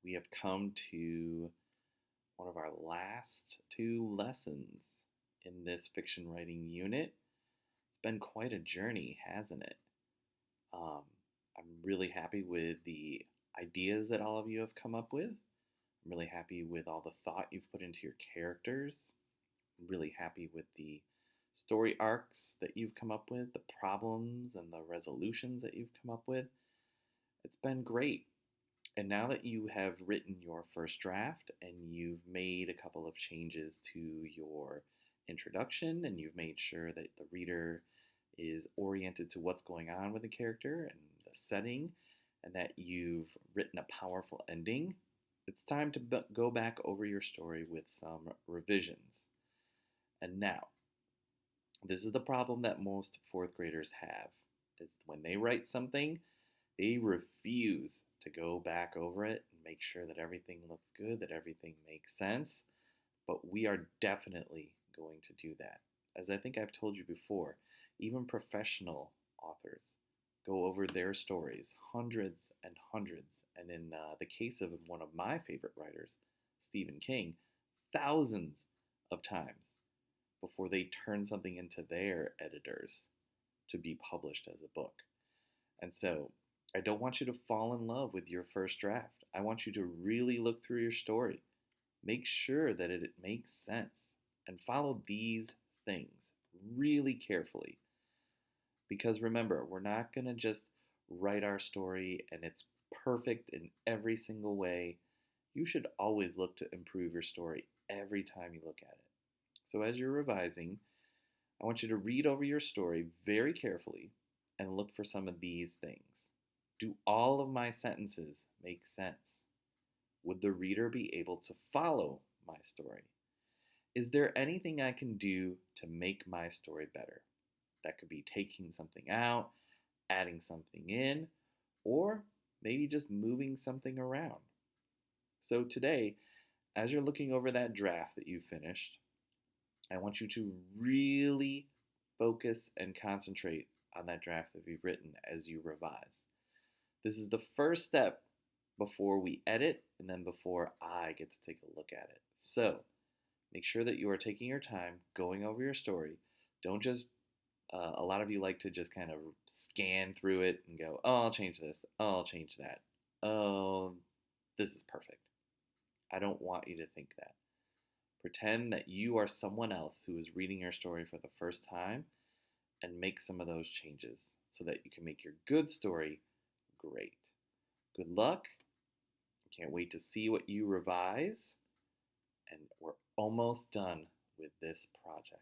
we have come to one of our last two lessons in this fiction writing unit. It's been quite a journey, hasn't it? Um, I'm really happy with the ideas that all of you have come up with. I'm really happy with all the thought you've put into your characters. I'm really happy with the story arcs that you've come up with, the problems and the resolutions that you've come up with. It's been great. And now that you have written your first draft and you've made a couple of changes to your introduction and you've made sure that the reader is oriented to what's going on with the character and the setting, and that you've written a powerful ending, it's time to go back over your story with some revisions. And now, this is the problem that most fourth graders have is when they write something, they refuse to go back over it and make sure that everything looks good, that everything makes sense. But we are definitely going to do that. As I think I've told you before, even professional authors go over their stories hundreds and hundreds, and in the case of one of my favorite writers, Stephen King, thousands of times before they turn something into their editors to be published as a book. And so I don't want you to fall in love with your first draft. I want you to really look through your story. Make sure that it makes sense and follow these things really carefully. Because remember, we're not going to just write our story and it's perfect in every single way. You should always look to improve your story every time you look at it. So as you're revising, I want you to read over your story very carefully and look for some of these things. Do all of my sentences make sense? Would the reader be able to follow my story? Is there anything I can do to make my story better? That could be taking something out, adding something in, or maybe just moving something around. So today, as you're looking over that draft that you finished, I want you to really focus and concentrate on that draft that you've written as you revise. This is the first step before we edit and then before I get to take a look at it. So make sure that you are taking your time going over your story. Don't just, a lot of you like to just kind of scan through it and go, oh, I'll change this. Oh, I'll change that. Oh, this is perfect. I don't want you to think that. Pretend that you are someone else who is reading your story for the first time and make some of those changes so that you can make your good story great. Good luck. I can't wait to see what you revise. And we're almost done with this project.